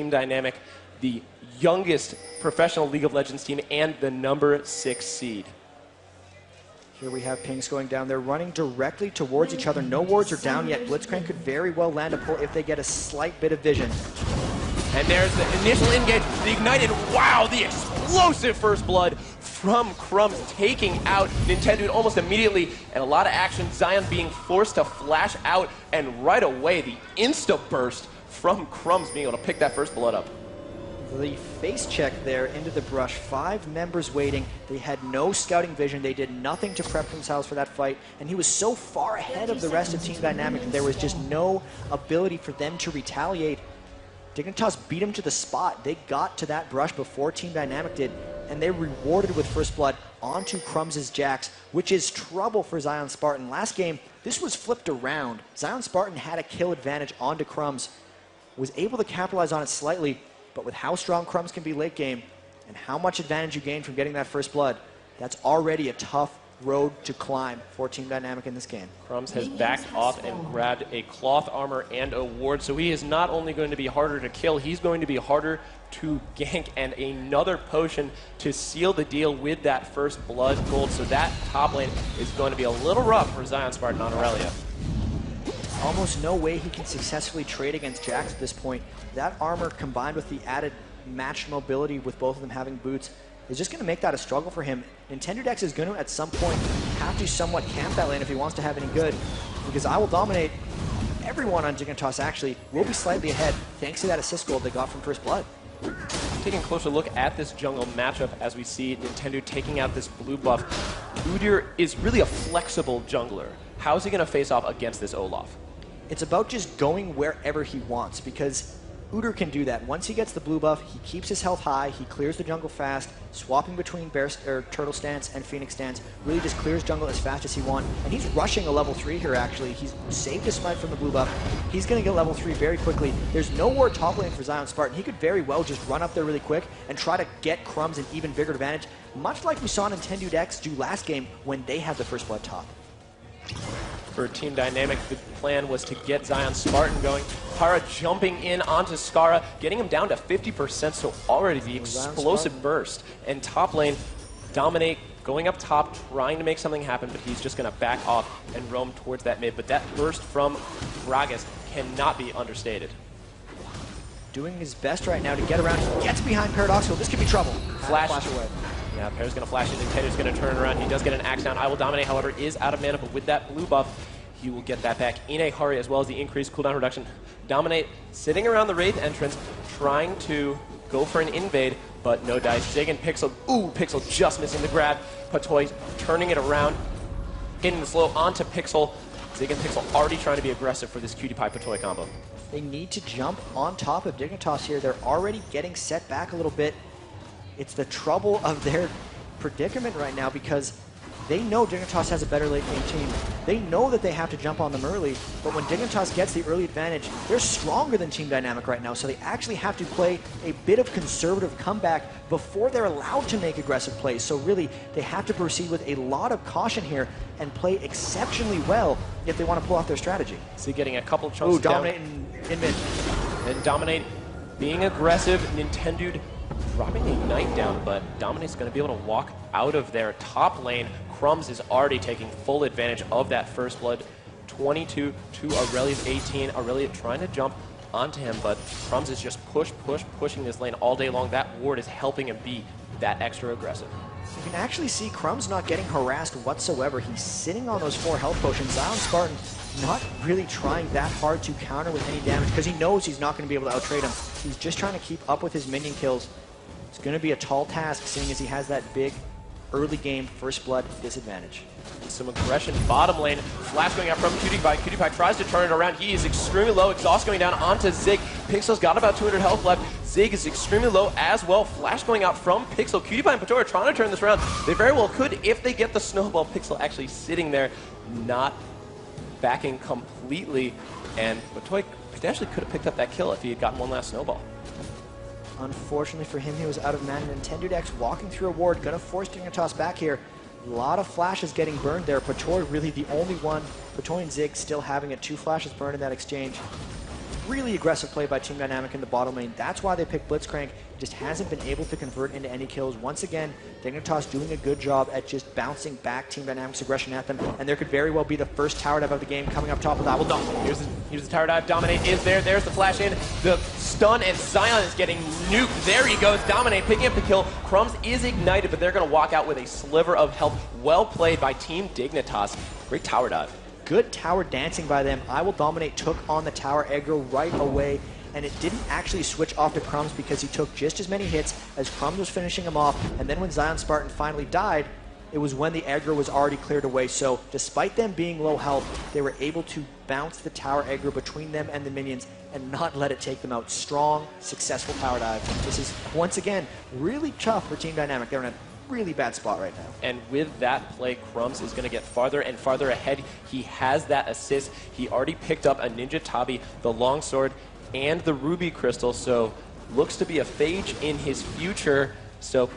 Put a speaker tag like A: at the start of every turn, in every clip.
A: Team Dynamic, the youngest professional League of Legends team and the #6 seed.
B: Here we have pings going down. They're running directly towards each other. No wards are down yet. Blitzcrank could very well land a pull if they get a slight bit of vision.
A: And there's the initial engage, the ignited, wow, the explosive first blood from Crumbs, taking out Nintendo almost immediately, and a lot of action. Zion being forced to flash out, and right away, the insta-burst from Crumbs being able to pick that first blood up.
B: The face check there into the brush. 5 members waiting. They had no scouting vision. They did nothing to prep themselves for that fight, and he was so far ahead of the rest of Team Dynamic that there was just no ability for them to retaliate. Dignitas beat him to the spot. They got to that brush before Team Dynamic did, and they rewarded with first blood onto Crumbs' Jax, which is trouble for Zion Spartan. Last game, this was flipped around. Zion Spartan had a kill advantage onto Crumbs, was able to capitalize on it slightly, but with how strong Crumbs can be late game and how much advantage you gain from getting that first blood, that's already a tough road to climb for Team Dynamic in this game.
A: Crumbs has backed off and grabbed a cloth armor and a ward, so he is not only going to be harder to kill, he's going to be harder to gank, and another potion to seal the deal with that first blood gold. So that top lane is going to be a little rough for Zion Spartan on Irelia.
B: Almost no way he can successfully trade against Jax at this point. That armor combined with the added match mobility with both of them having boots is just going to make that a struggle for him. Nintendo Dex is going to, at some point, have to somewhat camp that lane if he wants to have any good, because I will dominate. Everyone on Dignitas actually will be slightly ahead thanks to that assist gold they got from First Blood.
A: Taking a closer look at this jungle matchup as we see Nintendo taking out this blue buff. Udyr is really a flexible jungler. How is he going to face off against this Olaf?
B: It's about just going wherever he wants, because Udyr can do that. Once he gets the blue buff, he keeps his health high, he clears the jungle fast, swapping between turtle stance and phoenix stance, really just clears jungle as fast as he wants. And he's rushing a level 3 here, actually. He's saved his smite from the blue buff. He's going to get level 3 very quickly. There's no ward top lane for Zion Spartan. He could very well just run up there really quick and try to get Crumbs an even bigger advantage, much like we saw Nintendo Dex do last game when they had the first blood top.
A: For Team Dynamic, the plan was to get Zion Spartan going. Hara jumping in onto Skara, getting him down to 50%, so already the explosive burst. And top lane, Dominate going up top, trying to make something happen, but he's just going to back off and roam towards that mid. But that burst from Gragas cannot be understated.
B: Doing his best right now to get around. He gets behind Paradoxical. This could be trouble.
A: Flash
B: away.
A: Yeah, Pear's going to flash in, Nintendo's going to turn around. He does get an axe down. I Will Dominate, however, is out of mana, but with that blue buff, he will get that back in a hurry, as well as the increased cooldown reduction. Dominate sitting around the Wraith entrance, trying to go for an invade, but no dice. Zig and Pixel, ooh, Pixel just missing the grab. Patoy turning it around, getting the slow onto Pixel. Zig and Pixel already trying to be aggressive for this Cutie Pie Patoy combo.
B: They need to jump on top of Dignitas here. They're already getting set back a little bit. It's the trouble of their predicament right now, because they know Dignitas has a better late game team. They know that they have to jump on them early, but when Dignitas gets the early advantage, they're stronger than Team Dynamic right now, so they actually have to play a bit of conservative comeback before they're allowed to make aggressive plays. So really, they have to proceed with a lot of caution here and play exceptionally well if they want to pull off their strategy.
A: So getting a couple chunks down.
B: Dominate in mid.
A: And Dominate being aggressive. Nintendo dropping the Ignite down, but Dominate's going to be able to walk out of their top lane. Crumbs is already taking full advantage of that first blood. 22 to Irelia's 18. Irelia trying to jump onto him, but Crumbs is just pushing this lane all day long. That ward is helping him be that extra aggressive.
B: You can actually see Crumbs not getting harassed whatsoever. He's sitting on those 4 health potions. Zion Spartan not really trying that hard to counter with any damage, because he knows he's not going to be able to outtrade him. He's just trying to keep up with his minion kills. It's going to be a tall task, seeing as he has that big early game first blood disadvantage.
A: Some aggression bottom lane. Flash going out from Cutie Pie. Cutie Pie tries to turn it around. He is extremely low. Exhaust going down onto Zig. Pixel's got about 200 health left. Zig is extremely low as well. Flash going out from Pixel. Cutie Pie and Patoy are trying to turn this around. They very well could if they get the snowball. Pixel actually sitting there, not backing completely. And Patoy potentially could have picked up that kill if he had gotten one last snowball.
B: Unfortunately for him, he was out of mana. Nintendo Dex walking through a ward, gonna force Dignitas back here. A lot of flashes getting burned there. Patoy really the only one. Patoy and Zig still having it. 2 flashes burned in that exchange. Really aggressive play by Team Dynamic in the bottom lane. That's why they picked Blitzcrank. Just hasn't been able to convert into any kills. Once again, Dignitas doing a good job at just bouncing back Team Dynamic's aggression at them, and there could very well be the first tower dive of the game coming up top of that. Well,
A: Here's the tower dive. Dominate is there. There's the flash in. The stun, and Zion is getting nuked. There he goes. Dominate picking up the kill. Crumbs is ignited, but they're going to walk out with a sliver of health. Well played by Team Dignitas. Great tower dive.
B: Good tower dancing by them. I Will Dominate took on the tower aggro right away, and it didn't actually switch off to Crumbs because he took just as many hits as Crumbs was finishing him off, and then when Zion Spartan finally died, it was when the aggro was already cleared away. So despite them being low health, they were able to bounce the tower aggro between them and the minions and not let it take them out. Strong, successful tower dive. This is, once again, really tough for Team Dynamic. They're in a really bad spot right now.
A: And with that play, Crumbs is going to get farther and farther ahead. He has that assist. He already picked up a Ninja Tabi, the longsword, and the Ruby Crystal, so looks to be a phage in his future. So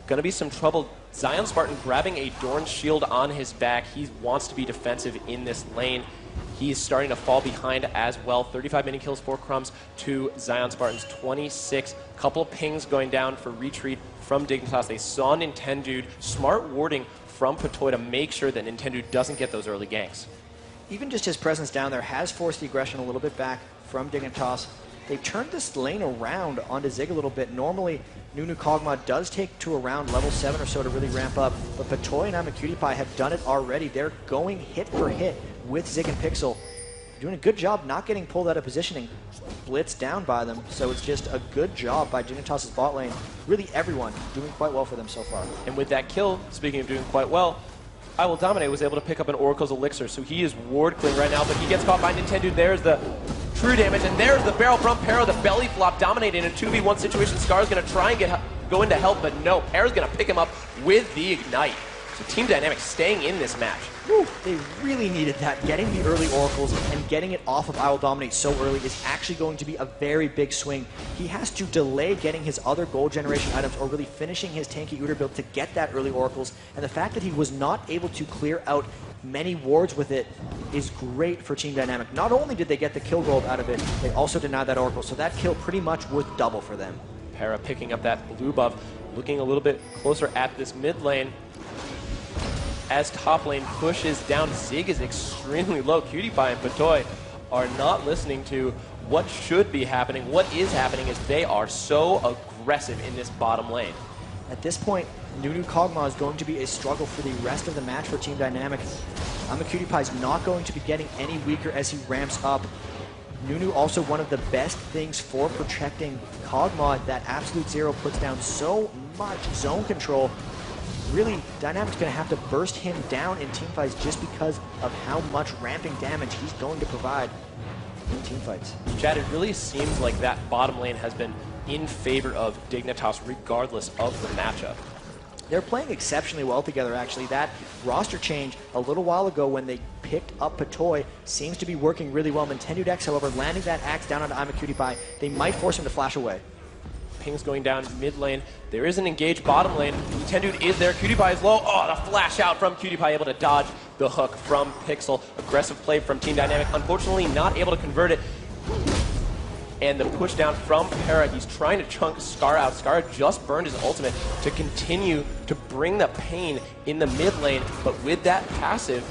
A: going to be some trouble. Zion Spartan grabbing a Dorn shield on his back. He wants to be defensive in this lane. He's starting to fall behind as well. 35 mini kills for Crumbs to Zion Spartan's 26. Couple of pings going down for retreat from Dignitas. They saw Nintendo. Smart warding from Patoy to make sure that Nintendo doesn't get those early ganks.
B: Even just his presence down there has forced the aggression a little bit back from Dignitas. They've turned this lane around onto Zig a little bit. Normally, Nunu Kog'Maw does take to around level 7 or so to really ramp up, but Patoy and AmaCutiePie have done it already. They're going hit for hit with Zig and Pixel. Doing a good job not getting pulled out of positioning. Blitz down by them, so it's just a good job by Dignitas' bot lane. Really everyone doing quite well for them so far.
A: And with that kill, speaking of doing quite well, I Will Dominate was able to pick up an Oracle's Elixir, so he is ward clearing right now, but he gets caught by Nintendo. There's the true damage, and there's the barrel from Pero, the belly flop. Dominate in a 2v1 situation. Scar's going to try and go into help, but no, Pero's going to pick him up with the Ignite. So Team Dynamic staying in this match.
B: Woo, they really needed that. Getting the early Oracles and getting it off of I Will Dominate so early is actually going to be a very big swing. He has to delay getting his other gold generation items or really finishing his tanky Udyr build to get that early Oracles. And the fact that he was not able to clear out many wards with it is great for Team Dynamic. Not only did they get the kill gold out of it, they also denied that Oracle. So that kill pretty much worth double for them.
A: Para picking up that blue buff, looking a little bit closer at this mid lane. As top lane pushes down, Zig is extremely low. CutiePie and Patoy are not listening to what should be happening. What is happening is they are so aggressive in this bottom lane.
B: At this point, Nunu Kog'Maw is going to be a struggle for the rest of the match for Team Dynamic. AmaCutiePie is not going to be getting any weaker as he ramps up. Nunu also one of the best things for protecting Kog'Maw. That Absolute Zero puts down so much zone control. Really, Dynamic's going to have to burst him down in teamfights just because of how much ramping damage he's going to provide in teamfights.
A: Chad, it really seems like that bottom lane has been in favor of Dignitas regardless of the matchup.
B: They're playing exceptionally well together, actually. That roster change a little while ago when they picked up Patoy seems to be working really well. Nintendo Dex, however, landing that axe down onto AmaCutiePie, they might force him to flash away.
A: Pings going down mid lane. There is an engaged bottom lane. Nintendo is there. CutiePie is low. Oh, the flash out from CutiePie, able to dodge the hook from Pixel. Aggressive play from Team Dynamic. Unfortunately, not able to convert it. And the push down from Para. He's trying to chunk Scar out. Scar just burned his ultimate to continue to bring the pain in the mid lane. But with that passive,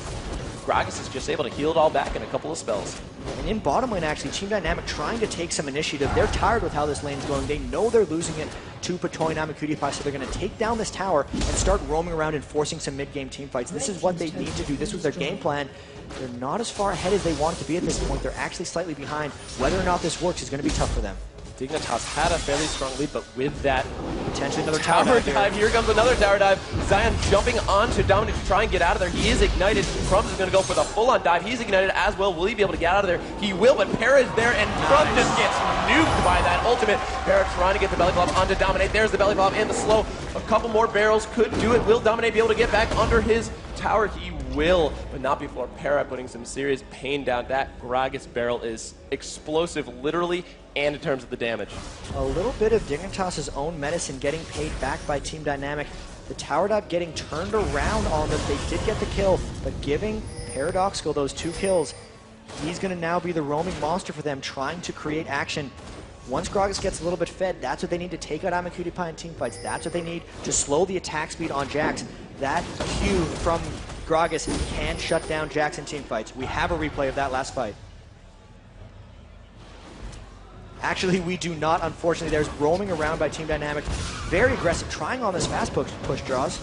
A: Gragas is just able to heal it all back in a couple of spells.
B: And in bottom lane, actually, Team Dynamic trying to take some initiative. They're tired with how this lane's going. They know they're losing it to Patoy and AmaCutiePie, so they're going to take down this tower and start roaming around and forcing some mid-game teamfights. This is what they need to do. This was their game plan. They're not as far ahead as they want to be at this point. They're actually slightly behind. Whether or not this works is going to be tough for them.
A: Dignitas had a fairly strong lead, but with that
B: potentially another tower dive.
A: Here comes another tower dive. Zion jumping onto Dominant to try and get out of there. He is ignited. Crumbs is going to go for the full-on dive. He's ignited as well. Will he be able to get out of there? He will, but Para is there, and Crumbs just gets nuked by that ultimate. Para trying to get the belly flop onto Dominate. There's the belly flop and the slow. A couple more barrels could do it. Will Dominate be able to get back under his tower? He will, but not before Para putting some serious pain down. That Gragas barrel is explosive, literally, and in terms of the damage.
B: A little bit of Dignitas' own medicine getting paid back by Team Dynamic. The tower dive getting turned around on them. They did get the kill, but giving Paradoxical those 2 kills He's going to now be the roaming monster for them, trying to create action. Once Gragas gets a little bit fed, that's what they need to take out PewDiePie in teamfights. That's what they need to slow the attack speed on Jax. That Q from Gragas can shut down Jax in teamfights. We have a replay of that last fight. Actually, we do not, unfortunately. There's roaming around by Team Dynamic. Very aggressive, trying on this fast push draws.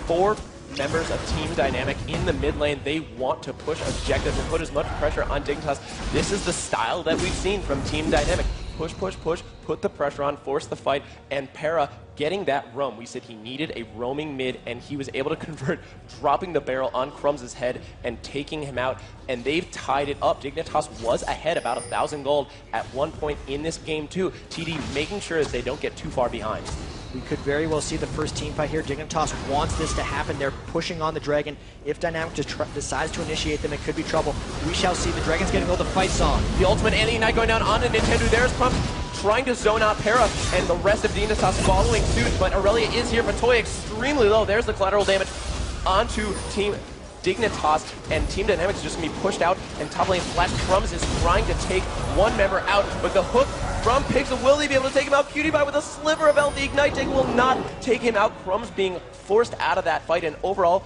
A: 4 members of Team Dynamic in the mid lane. They want to push objectives and put as much pressure on Dignitas. This is the style that we've seen from Team Dynamic. Push, push, push, put the pressure on, force the fight, and Para getting that roam. We said he needed a roaming mid, and he was able to convert, dropping the barrel on Crumbs' head and taking him out, and they've tied it up. Dignitas was ahead about 1,000 gold at one point in this game too. TD making sure that they don't get too far behind.
B: We could very well see the first team fight here. Dignitas wants this to happen. They're pushing on the Dragon. If Dynamic decides to initiate them, it could be trouble. We shall see. The Dragon's getting all the fights on.
A: The ultimate and the Ignite going down onto Nintendo. There's Crumbs trying to zone out Para, and the rest of Dignitas following suit, but Irelia is here. Patoy extremely low. There's the collateral damage onto Team Dignitas, and Team Dynamics is just going to be pushed out, and top lane Flash Crumbs is trying to take one member out, but the hook from Pixel, will he be able to take him out? PewDiePie with a sliver of health. The Ignite take will not take him out. Crumbs being forced out of that fight, and overall,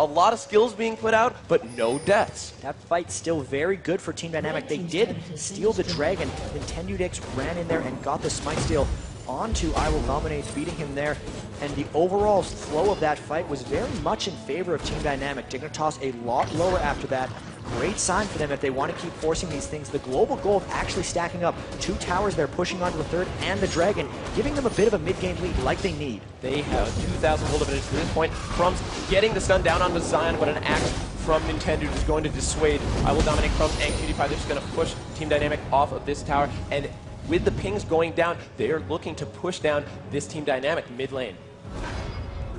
A: a lot of skills being put out, but no deaths.
B: That fight's still very good for Team Dynamic. They did steal the Dragon. Nintendo ran in there and got the Smite Steal onto I Will Dominate, beating him there. And the overall flow of that fight was very much in favor of Team Dynamic. Dignitas a lot lower after that. Great sign for them if they want to keep forcing these things. The global goal of actually stacking up 2 towers they're pushing onto the third and the Dragon, giving them a bit of a mid-game lead like they need.
A: They have 2,000 gold advantage to this point. Crumbs getting the stun down onto Zion, but an axe from Nintendo is going to dissuade. I Will Dominate Crumbs and PewDiePie. They're just going to push Team Dynamic off of this tower, and with the pings going down, they are looking to push down this Team Dynamic mid lane.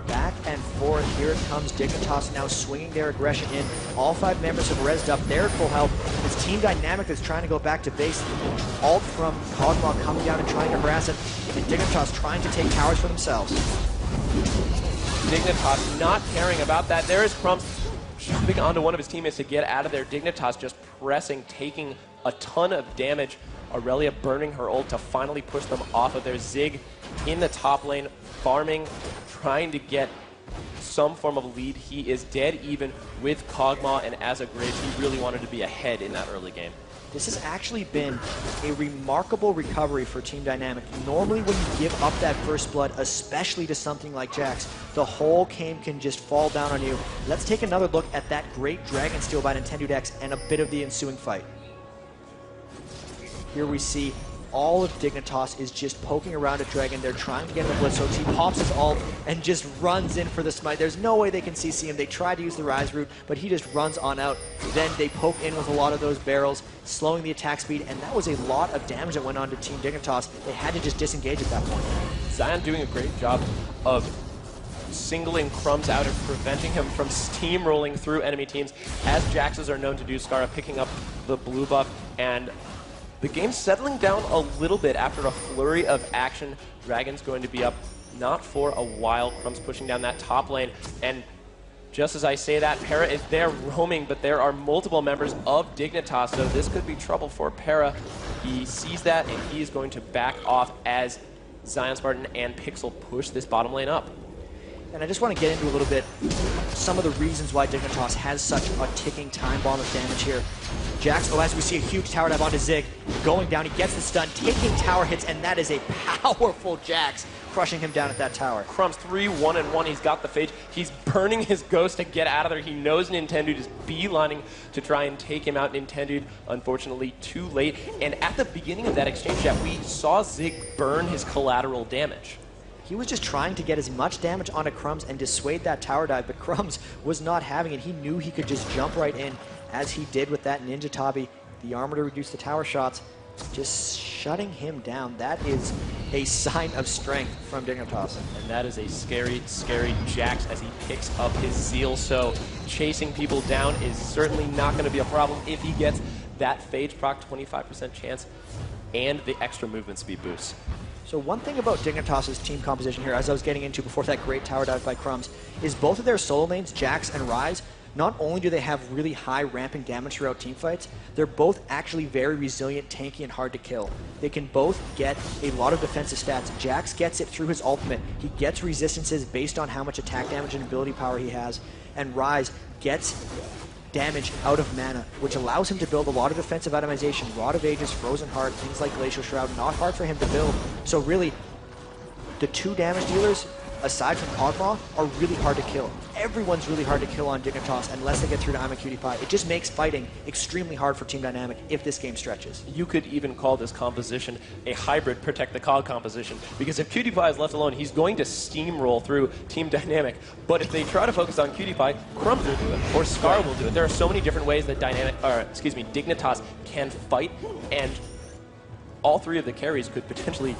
B: Back and forth, here it comes. Dignitas now swinging their aggression in. All 5 members have rezzed up. They're at full health. It's Team Dynamic that's trying to go back to base. Ult from Kog'Maw coming down and trying to harass it. And Dignitas trying to take towers for themselves.
A: Dignitas not caring about that. There is Crumbs jumping onto one of his teammates to get out of there. Dignitas just pressing, taking a ton of damage. Irelia burning her ult to finally push them off of their Zig in the top lane, farming, trying to get some form of lead. He is dead even with Kog'Maw and as a Graves. He really wanted to be ahead in that early game.
B: This has actually been a remarkable recovery for Team Dynamic. Normally when you give up that first blood, especially to something like Jax, the whole game can just fall down on you. Let's take another look at that great Dragon Steal by Nintendo and a bit of the ensuing fight. Here we see all of Dignitas is just poking around at Dragon. They're trying to get in the Blitz, so he pops his ult and just runs in for the Smite. There's no way they can CC him. They try to use the Ryze route, but he just runs on out. Then they poke in with a lot of those barrels, slowing the attack speed, and that was a lot of damage that went on to Team Dignitas. They had to just disengage at that point.
A: Zion doing a great job of singling Crumbs out and preventing him from steamrolling through enemy teams, as Jaxes are known to do. Scarra picking up the blue buff, and the game's settling down a little bit after a flurry of action. Dragon's going to be up not for a while. Crumbs pushing down that top lane, and just as I say that, Para is there roaming, but there are multiple members of Dignitas, so this could be trouble for Para. He sees that, and he is going to back off as Zion Spartan and Pixel push this bottom lane up.
B: And I just want to get into a little bit some of the reasons why Dignitas has such a ticking time bomb of damage here. Jax, as we see a huge tower dive onto Zig, going down, he gets the stun, taking tower hits, and that is a powerful Jax, crushing him down at that tower.
A: Crumbs 3-1-1, he's got the Phage, he's burning his ghost to get out of there. He knows Nintendo is beelining to try and take him out. Nintendo, unfortunately, too late. And at the beginning of that exchange, Jeff, we saw Zig burn his collateral damage.
B: He was just trying to get as much damage onto Crumbs and dissuade that tower dive, but Crumbs was not having it. He knew he could just jump right in, as he did with that Ninja Tabi, the armor to reduce the tower shots, just shutting him down. That is a sign of strength from Dignitas.
A: And that is a scary, scary Jax as he picks up his Zeal. So chasing people down is certainly not going to be a problem if he gets that Phage proc 25% chance and the extra movement speed boost.
B: So one thing about Dignitas' team composition here, as I was getting into before that great tower dive by Crumbs, is both of their solo lanes, Jax and Ryze, not only do they have really high ramping damage throughout team fights, they're both actually very resilient, tanky, and hard to kill. They can both get a lot of defensive stats. Jax gets it through his ultimate. He gets resistances based on how much attack damage and ability power he has. And Ryze gets damage out of mana, which allows him to build a lot of defensive itemization. Rod of Ages, Frozen Heart, things like Glacial Shroud, not hard for him to build. So really, the two damage dealers, aside from Kog'Maw, are really hard to kill. Everyone's really hard to kill on Dignitas unless they get through to I'm a Cutie Pie. It just makes fighting extremely hard for Team Dynamic if this game stretches.
A: You could even call this composition a hybrid Protect the Cog composition, because if Cutie Pie is left alone, he's going to steamroll through Team Dynamic. But if they try to focus on Cutie Pie, Crumbs will do it, or Scar will do it. There are so many different ways that Dignitas can fight, and all three of the carries could potentially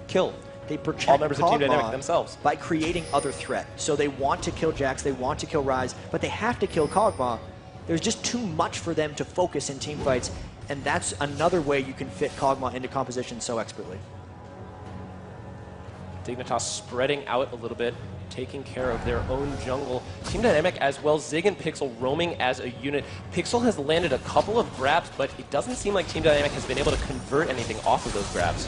A: kill
B: They protect
A: all members of Team Dynamic
B: Kog'Maw
A: themselves
B: by creating other threat. So they want to kill Jax, they want to kill Ryze, but they have to kill Kog'Maw. There's just too much for them to focus in team fights, and that's another way you can fit Kog'Maw into composition so expertly.
A: Dignitas spreading out a little bit, taking care of their own jungle. Team Dynamic as well, Zig and Pixel roaming as a unit. Pixel has landed a couple of grabs, but it doesn't seem like Team Dynamic has been able to convert anything off of those grabs.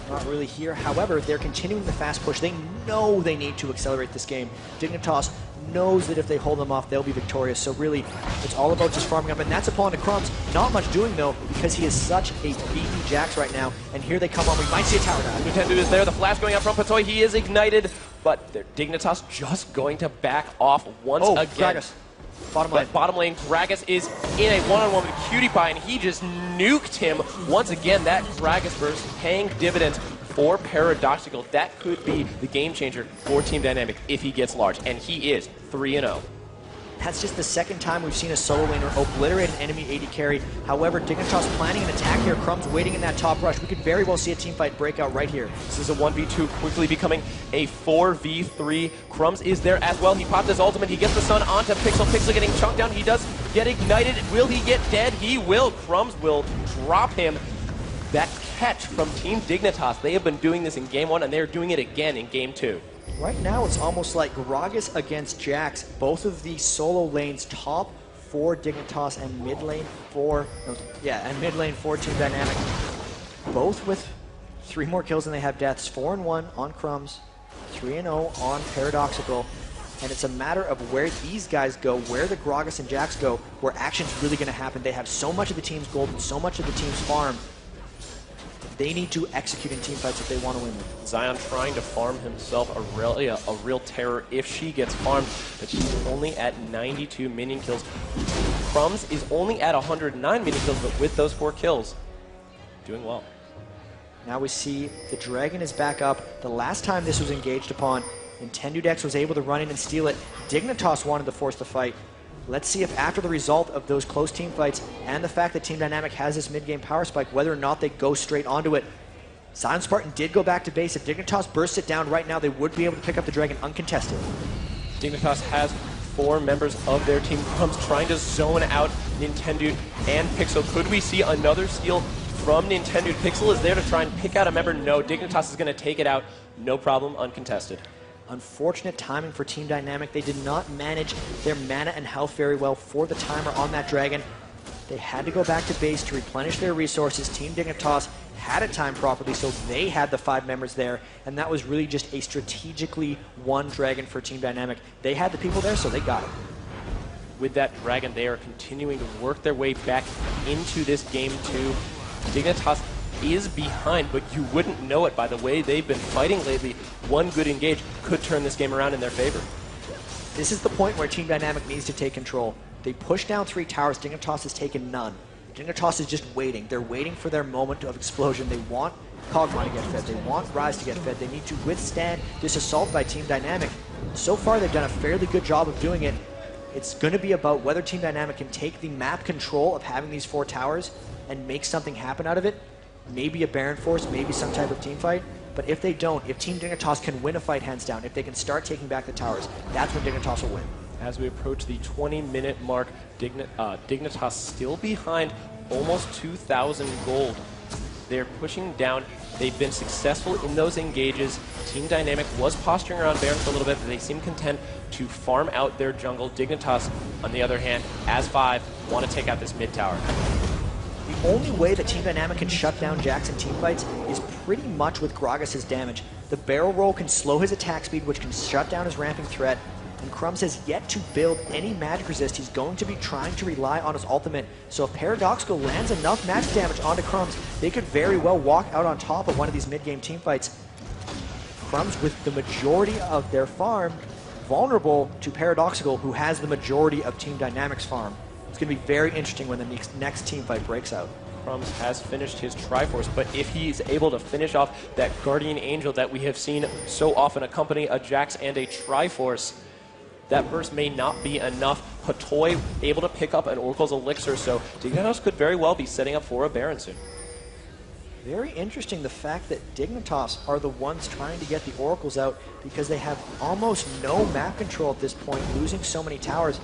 B: Not really here. However, they're continuing the fast push. They know they need to accelerate this game. Dignitas knows that if they hold them off, they'll be victorious. So really, it's all about just farming up. And that's a pawn to Crumbs. Not much doing, though, because he is such a beefy Jax right now. And here they come on. We might see a tower dive.
A: Nintendo is there. The flash going out from Patoy. He is ignited, but Dignitas just going to back off once again.
B: Gragas. Bottom lane.
A: But bottom lane, Gragas is in a one-on-one with Cutie Pie, and he just nuked him. Once again, that Gragas burst paying dividends for Paradoxical. That could be the game changer for Team Dynamic if he gets large, and he is 3-0.
B: That's just the second time we've seen a solo laner obliterate an enemy AD carry. However, Dignitas planning an attack here. Crumbs waiting in that top rush. We could very well see a team fight break out right here.
A: This is a 1v2, quickly becoming a 4v3. Crumbs is there as well. He popped his ultimate. He gets the stun onto Pixel. Pixel getting chunked down. He does get ignited. Will he get dead? He will. Crumbs will drop him. That catch from Team Dignitas. They have been doing this in Game 1, and they're doing it again in Game 2.
B: Right now, it's almost like Gragas against Jax. Both of the solo lanes top for Dignitas and mid lane for Team Dynamic. Both with 3 more kills than they have deaths. 4-1 on Crumbs, 3-0 on Paradoxical. And it's a matter of where these guys go, where the Gragas and Jax go, where action's really going to happen. They have so much of the team's gold and so much of the team's farm. They need to execute in team fights if they want to win them.
A: Zion trying to farm himself Irelia, a real terror if she gets farmed, but she's only at 92 minion kills. Crumbs is only at 109 minion kills, but with those 4 kills, doing well.
B: Now we see the Dragon is back up. The last time this was engaged upon, Nintendo Dex was able to run in and steal it. Dignitas wanted to force the fight. Let's see if after the result of those close team fights and the fact that Team Dynamic has this mid-game power spike, whether or not they go straight onto it. Zion Spartan did go back to base. If Dignitas bursts it down right now, they would be able to pick up the Dragon uncontested.
A: Dignitas has 4 members of their team. Crumbs trying to zone out Nintendo and Pixel. Could we see another steal from Nintendo? Pixel is there to try and pick out a member. No, Dignitas is going to take it out. No problem, uncontested.
B: Unfortunate timing for Team Dynamic. They did not manage their mana and health very well for the timer on that Dragon. They had to go back to base to replenish their resources. Team Dignitas had it timed properly, so they had the 5 members there, and that was really just a strategically won Dragon for Team Dynamic. They had the people there, so they got it.
A: With that Dragon, they are continuing to work their way back into this Game 2. Dignitas is behind, but you wouldn't know it by the way they've been fighting lately. One good engage could turn this game around in their favor.
B: This is the point where Team Dynamic needs to take control. They push down 3 towers. Dignitas has taken none. Dignitas is just waiting. They're waiting for their moment of explosion. They want Kog'Maw to get fed. They want Ryze to get fed. They need to withstand this assault by Team Dynamic. So far, they've done a fairly good job of doing it. It's going to be about whether Team Dynamic can take the map control of having these 4 towers and make something happen out of it. Maybe a Baron Force, maybe some type of team fight. But if they don't, if Team Dignitas can win a fight hands down, if they can start taking back the towers, that's when Dignitas will win.
A: As we approach the 20-minute mark, Dignitas still behind almost 2,000 gold. They're pushing down They've been successful in those engages. Team Dynamic was posturing around Baron for a little bit, but they seem content to farm out their jungle. Dignitas, on the other hand, as 5, want to take out this mid tower.
B: The only way that Team Dynamic can shut down Jax in teamfights is pretty much with Gragas' damage. The barrel roll can slow his attack speed, which can shut down his ramping threat, and Crumbs has yet to build any magic resist. He's going to be trying to rely on his ultimate. So if Paradoxical lands enough magic damage onto Crumbs, they could very well walk out on top of one of these mid-game teamfights. Crumbs, with the majority of their farm, vulnerable to Paradoxical, who has the majority of Team Dynamic's farm. It's going to be very interesting when the next team fight breaks out.
A: Crumbs has finished his Triforce, but if he's able to finish off that Guardian Angel that we have seen so often accompany a Jax and a Triforce, that burst may not be enough. Patoy able to pick up an Oracle's Elixir, so Dignitas could very well be setting up for a Baron soon.
B: Very interesting the fact that Dignitas are the ones trying to get the Oracles out because they have almost no map control at this point, losing so many towers.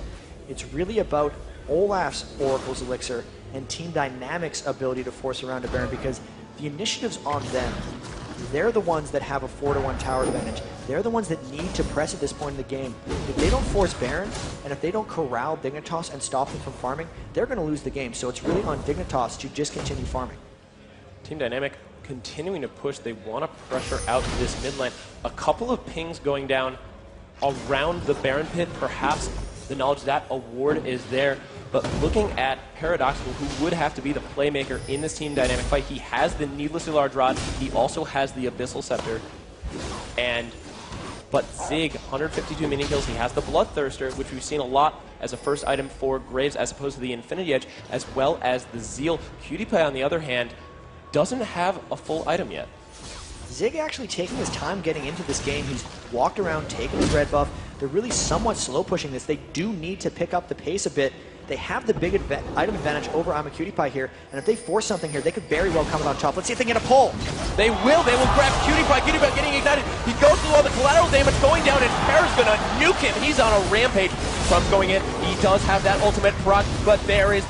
B: It's really about Olaf's Oracle's Elixir and Team Dynamic's ability to force around a Baron because the initiative's on them. They're the ones that have a 4-to-1 tower advantage. They're the ones that need to press at this point in the game. If they don't force Baron, and if they don't corral Dignitas and stop them from farming, they're going to lose the game. So it's really on Dignitas to just continue farming.
A: Team Dynamic continuing to push. They want to pressure out this mid lane. A couple of pings going down around the Baron pit. Perhaps the knowledge that a ward is there. But looking at Paradoxical, who would have to be the playmaker in this Team Dynamic fight, he has the needlessly large rod. He also has the Abyssal Scepter. But Zig, 152 mini kills. He has the Bloodthirster, which we've seen a lot as a first item for Graves as opposed to the Infinity Edge, as well as the Zeal. QtPie, on the other hand, doesn't have a full item yet.
B: Zig actually taking his time getting into this game. He's walked around, taking his red buff. They're really somewhat slow pushing this. They do need to pick up the pace a bit. They have the big item advantage over QtPie here, and if they force something here, they could very well come out on top. Let's see if they get a pull.
A: They will grab QtPie. QtPie getting ignited. He goes through all the collateral damage going down, and Para's gonna nuke him. He's on a rampage. Crumbs going in. He does have that ultimate proc, but there is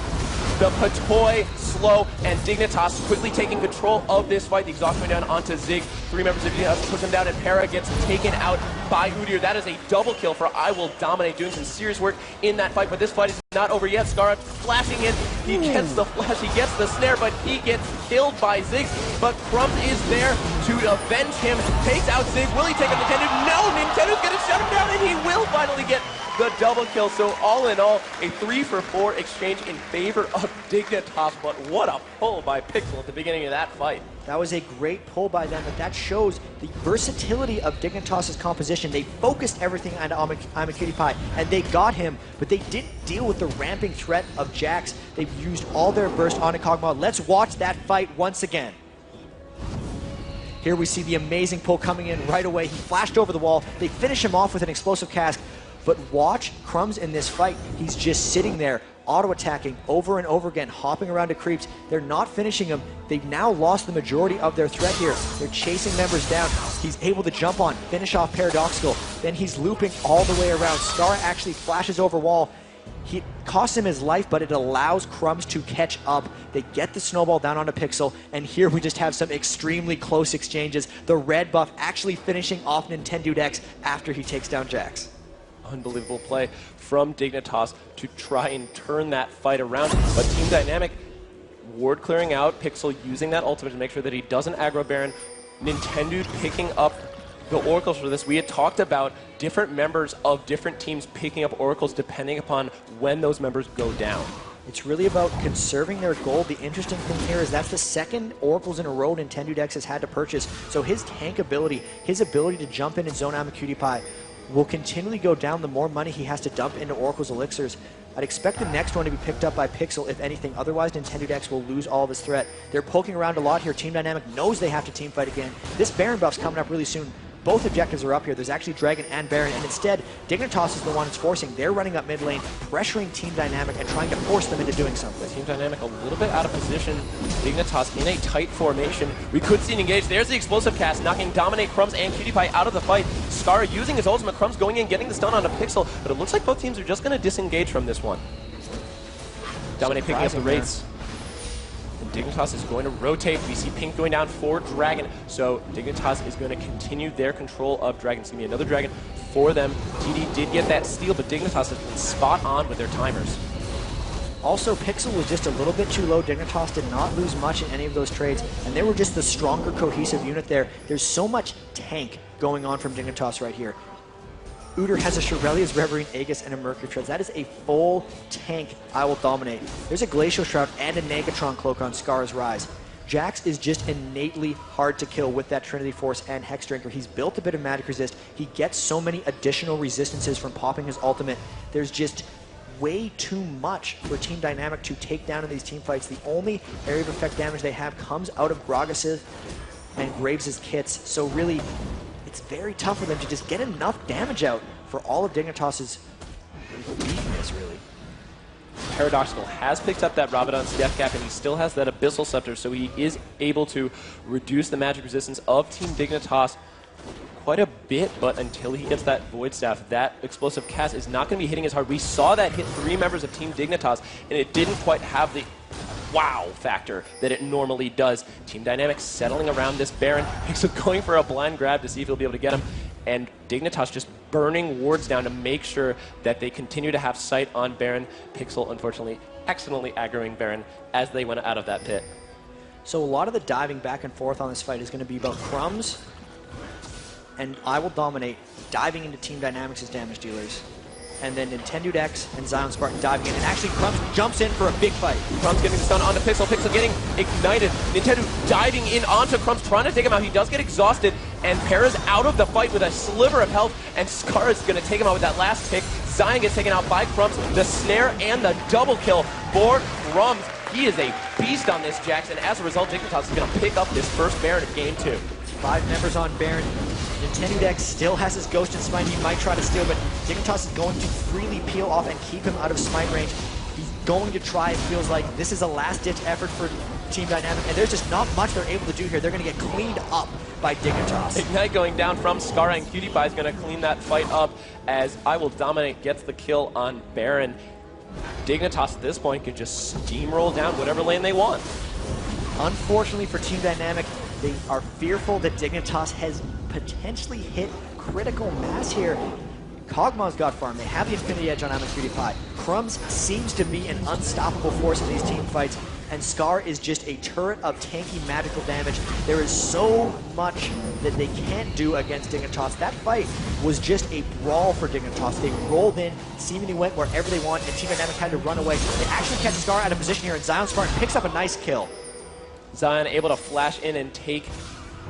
A: the Patoy, Slow, and Dignitas quickly taking control of this fight. The exhaust going down onto Zig. 3 members of Dignitas push him down, and Para gets taken out by Udyr. That is a double kill for I Will Dominate, doing some serious work in that fight, but this fight is not over yet. Scarra flashing in. He gets the flash, he gets the snare, but he gets killed by Zig. But Crumbs is there to avenge him. Takes out Zig. Will he take out Nintendo? No! Nintendo's going to shut him down, and he will finally get the double kill. So all in all, a 3-for-4 exchange in favor of Dignitas, but what a pull by Pixel at the beginning of that fight.
B: That was a great pull by them, but that shows the versatility of Dignitas' composition. They focused everything on QtPie, and they got him, but they didn't deal with the ramping threat of Jax. They've used all their burst on Kog'Maw. Let's watch that fight once again. Here we see the amazing pull coming in right away. He flashed over the wall. They finish him off with an explosive cask. But watch Crumbs in this fight. He's just sitting there, auto-attacking over and over again, hopping around to creeps. They're not finishing him. They've now lost the majority of their threat here. They're chasing members down. He's able to jump on, finish off Paradoxical. Then he's looping all the way around. Scar actually flashes over wall. He costs him his life, but it allows Crumbs to catch up. They get the snowball down onto Pixel, and here we just have some extremely close exchanges. The red buff actually finishing off Nintendo X after he takes down Jax.
A: Unbelievable play from Dignitas to try and turn that fight around. But Team Dynamic, ward clearing out, Pixel using that ultimate to make sure that he doesn't aggro Baron. Nintendo picking up the Oracles for this. We had talked about different members of different teams picking up Oracles depending upon when those members go down.
B: It's really about conserving their gold. The interesting thing here is that's the second Oracles in a row Nintendo Dex has had to purchase. So his tank ability, his ability to jump in and zone out QtPie, will continually go down the more money he has to dump into Oracle's Elixirs. I'd expect the next one to be picked up by Pixel, if anything. Otherwise, Nintendo Dex will lose all of his threat. They're poking around a lot here. Team Dynamic knows they have to team fight again. This Baron buff's coming up really soon. Both objectives are up here. There's actually Dragon and Baron, and instead, Dignitas is the one that's forcing. They're running up mid lane, pressuring Team Dynamic and trying to force them into doing something.
A: Team Dynamic a little bit out of position. Dignitas in a tight formation. We could see an engage. There's the explosive cast, knocking Dominate, Crumbs, and QtPie out of the fight. Scar using his ultimate, Crumbs going in, getting the stun onto Pixel, but it looks like both teams are just going to disengage from this one. Dominate picking up the rates. Dignitas is going to rotate. We see pink going down for Dragon. So Dignitas is going to continue their control of Dragon. It's going to be another Dragon for them. TD did get that steal, but Dignitas has been spot on with their timers.
B: Also, Pixel was just a little bit too low. Dignitas did not lose much in any of those trades, and they were just the stronger, cohesive unit there. There's so much tank going on from Dignitas right here. Udyr has a Shirelia's Reverend Aegis and a Mercury Treads. That is a full tank I will dominate. There's a Glacial Shroud and a Negatron Cloak on Scar's Ryze. Jax is just innately hard to kill with that Trinity Force and Hex Drinker. He's built a bit of magic resist. He gets so many additional resistances from popping his ultimate. There's just way too much for Team Dynamic to take down in these team fights. The only area of effect damage they have comes out of Gragas' and Graves' kits. So really, it's very tough for them to just get enough damage out for all of Dignitas' weakness, really.
A: Paradoxical has picked up that Rabadon's Death Cap, and he still has that Abyssal Scepter, so he is able to reduce the magic resistance of Team Dignitas quite a bit, but until he gets that Void Staff, that Explosive Cast is not going to be hitting as hard. We saw that hit 3 members of Team Dignitas, and it didn't quite have the wow factor that it normally does. Team Dynamic settling around this Baron, Pixel going for a blind grab to see if he'll be able to get him, and Dignitas just burning wards down to make sure that they continue to have sight on Baron. Pixel, unfortunately, accidentally aggroing Baron as they went out of that pit.
B: So a lot of the diving back and forth on this fight is going to be about Crumbs and I Will Dominate diving into Team Dynamics' damage dealers. And then Nintendo X and Zion Spartan diving in. And actually, Crumbs jumps in for a big fight.
A: Crumbs getting the stun onto Pixel. Pixel getting ignited. Nintendo diving in onto Crumbs, trying to take him out. He does get exhausted, and Para's out of the fight with a sliver of health, and Scar is going to take him out with that last tick. Zion gets taken out by Crumbs. The snare and the double kill for Crumbs. He is a beast on this Jax, and as a result, Dignitas is going to pick up this first Baron of Game 2.
B: 5 members on Baron. Nintendo Dex still has his Ghost and Smite. He might try to steal, but Dignitas is going to freely peel off and keep him out of Smite range. He's going to try, it feels like. This is a last-ditch effort for Team Dynamic, and there's just not much they're able to do here. They're going to get cleaned up by Dignitas. Ignite
A: going down from Scar, and Cutie Pie is going to clean that fight up as I Will Dominate gets the kill on Baron. Dignitas at this point can just steamroll down whatever lane they want.
B: Unfortunately for Team Dynamic, they are fearful that Dignitas has potentially hit critical mass here. Kog'Maw's got farm. They have the Infinity Edge on Cutie-Pie. Crumbs seems to be an unstoppable force in these team fights, and Scar is just a turret of tanky magical damage. There is so much that they can't do against Dignitas. That fight was just a brawl for Dignitas. They rolled in, seemingly went wherever they want, and Team Dynamic had to run away. They actually catch Scar out of position here, and Zion Spartan picks up a nice kill.
A: Zion able to flash in and take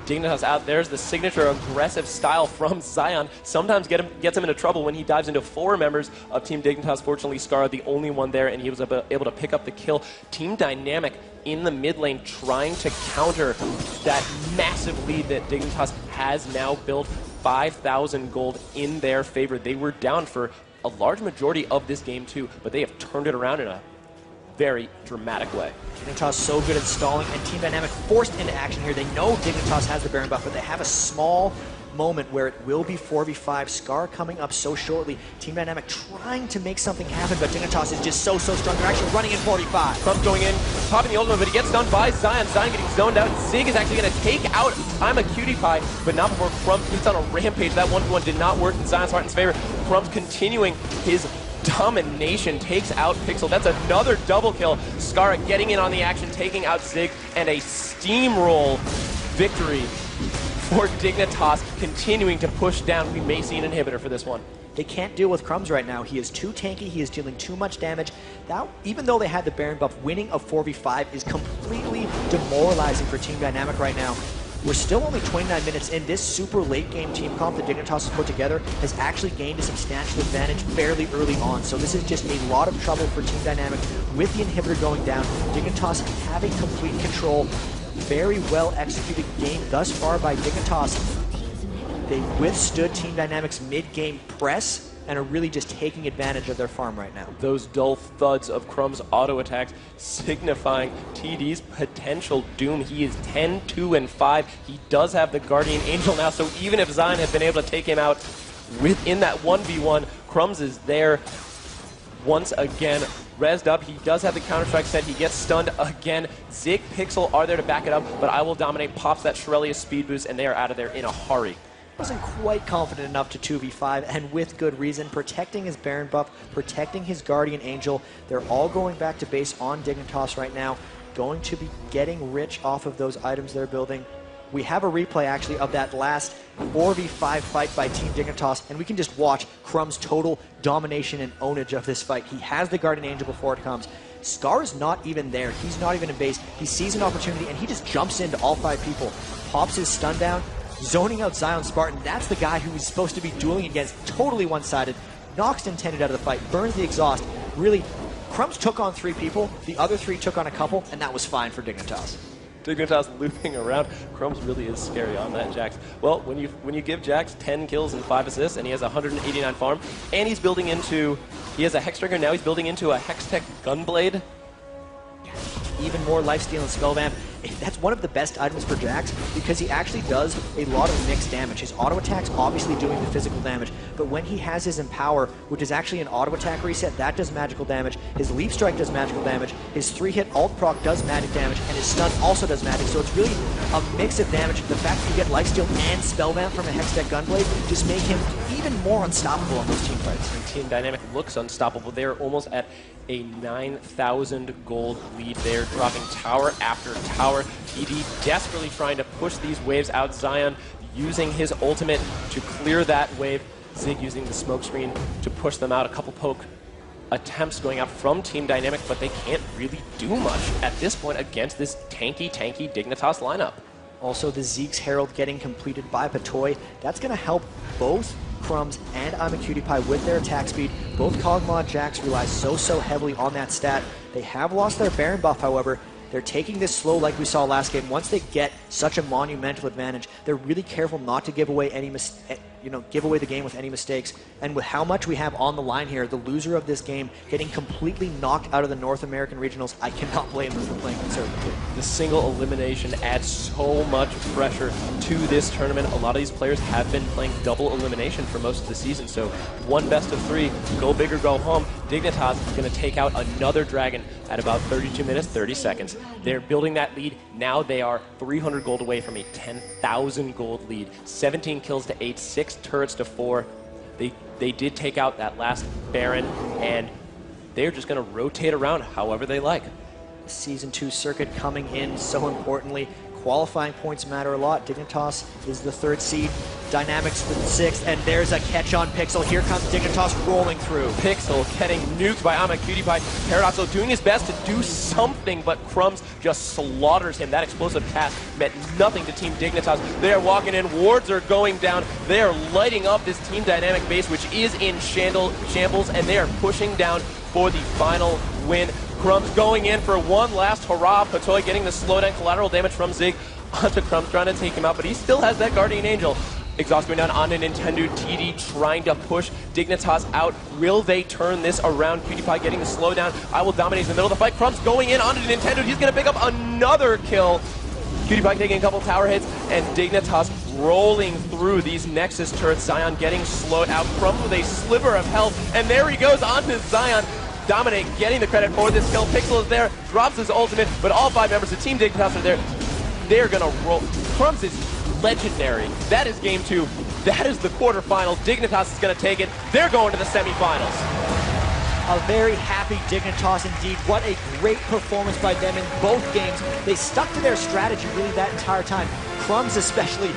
A: Dignitas out. There's the signature aggressive style from Zion. Sometimes gets him into trouble when he dives into 4 members of Team Dignitas. Fortunately, Scar the only one there, and he was able to pick up the kill. Team Dynamic in the mid lane trying to counter that massive lead that Dignitas has now built. 5,000 gold in their favor. They were down for a large majority of this game too, but they have turned it around in a very dramatic way.
B: Dignitas so good at stalling, and Team Dynamic forced into action here. They know Dignitas has the Baron buff, but they have a small moment where it will be 4v5. Scar coming up so shortly. Team Dynamic trying to make something happen, but Dignitas is just so strong. They're actually running in 4v5.
A: Crumbs going in, popping the ultimate, but he gets done by Zion. Zion getting zoned out. Zig is actually going to take out I'm a Cutie Pie, but not before Crumbs gets on a rampage. That 1v1 did not work in Zion Spartan's favor. Crumbs continuing his domination, takes out Pixel. That's another double kill. Scar getting in on the action, taking out Zig, and a steamroll victory for Dignitas, continuing to push down. We may see an inhibitor for this one.
B: They can't deal with Crumbs right now. He is too tanky. He is dealing too much damage. Now, even though they had the Baron buff, winning a 4v5 is completely demoralizing for Team Dynamic right now. We're still only 29 minutes in. This super late game team comp that Dignitas has put together has actually gained a substantial advantage fairly early on. So this is just a lot of trouble for Team Dynamic with the inhibitor going down. Dignitas having complete control. Very well executed game thus far by Dignitas. They withstood Team Dynamic's mid-game press and are really just taking advantage of their farm right now.
A: Those dull thuds of Crumb's auto attacks signifying TD's potential doom. He is 10-2-5. He does have the Guardian Angel now, so even if Zion had been able to take him out within that 1v1, Crumbs is there once again, rezzed up. He does have the Counter-Strike set. He gets stunned again. Zig, Pixel are there to back it up, but I Will Dominate pops that Irelia speed boost, and they are out of there in a hurry.
B: Wasn't quite confident enough to 2v5, and with good reason, protecting his Baron buff, protecting his Guardian Angel. They're all going back to base on Dignitas right now, going to be getting rich off of those items they're building. We have a replay, actually, of that last 4v5 fight by Team Dignitas, and we can just watch Crumbs' total domination and ownage of this fight. He has the Guardian Angel before it comes. Scar is not even there. He's not even in base. He sees an opportunity, and he just jumps into all 5 people, pops his stun down, zoning out Zion Spartan. That's the guy who he's supposed to be dueling against. Totally one-sided. Knocks Intended out of the fight. Burns the exhaust. Really, Crumbs took on 3 people. The other 3 took on a couple, and that was fine for Dignitas.
A: Dignitas looping around. Crumbs really is scary on that Jax. Well, when you give Jax 10 kills and 5 assists, and he has 189 farm, and he's building into, he has a Hextrigger, now he's building into a Hextech Gunblade.
B: Even more lifesteal and Spellvamp. That's one of the best items for Jax because he actually does a lot of mixed damage. His auto attack's obviously doing the physical damage, but when he has his Empower, which is actually an auto attack reset, that does magical damage. His Leaf Strike does magical damage. His 3-hit alt proc does magic damage, and his stun also does magic. So it's really a mix of damage. The fact that you get lifesteal and Spellvamp from a Hextech Gunblade just make him even more unstoppable in those team fights.
A: And Team Dynamic looks unstoppable. They're almost at a 9,000 gold lead there, dropping tower after tower. TD desperately trying to push these waves out. Zion using his ultimate to clear that wave. Zig using the smoke screen to push them out. A couple poke attempts going out from Team Dynamic, but they can't really do much at this point against this tanky Dignitas lineup.
B: Also, the Zeke's Herald getting completed by Patoy. That's going to help both Crumbs and I'm a Cutie Pie with their attack speed. Both Kog'Maw and Jax rely so heavily on that stat. They have lost their Baron buff, however. They're taking this slow like we saw last game. Once they get such a monumental advantage, they're really careful not to give away any give away the game with any mistakes. And with how much we have on the line here, the loser of this game getting completely knocked out of the North American Regionals, I cannot blame them for playing conservatively.
A: The single elimination adds so much pressure to this tournament. A lot of these players have been playing double elimination for most of the season, so one best of 3, go big or go home. Dignitas is going to take out another Dragon at about 32 minutes, 30 seconds. They're building that lead. Now they are 300 gold away from a 10,000 gold lead. 17 kills to 8, 6 turrets to 4. They did take out that last Baron, and they're just going to rotate around however they like.
B: Season 2 circuit coming in so importantly. Qualifying points matter a lot. Dignitas is the 3rd seed. Dynamics for the 6th, and there's a catch on Pixel. Here comes Dignitas rolling through.
A: Pixel getting nuked by I'm a Cutie Pie. Paradoxal doing his best to do something, but Crumbs just slaughters him. That explosive cast meant nothing to Team Dignitas. They are walking in. Wards are going down. They are lighting up this Team Dynamic base, which is in shambles, and they are pushing down for the final win. Crumbs going in for one last hurrah. Patoy getting the slowdown collateral damage from Zig onto Crumbs, trying to take him out, but he still has that Guardian Angel. Exhaust going down on a Nintendo. TD trying to push Dignitas out. Will they turn this around? Cutie Pie getting the slowdown. I Will Dominate in the middle of the fight. Crumbs going in onto Nintendo. He's going to pick up another kill. Cutie Pie taking a couple tower hits, and Dignitas rolling through these Nexus turrets. Zion getting slowed out. Crumbs with a sliver of health, and there he goes onto Zion. Dominate getting the credit for this kill. Pixel is there, drops his ultimate, but all 5 members of Team Dignitas are there. They're going to roll. Crumbs is legendary. That is game 2. That is the quarterfinal. Dignitas is going to take it. They're going to the semifinals.
B: A very happy Dignitas indeed. What a great performance by them in both games. They stuck to their strategy really that entire time. Crumbs especially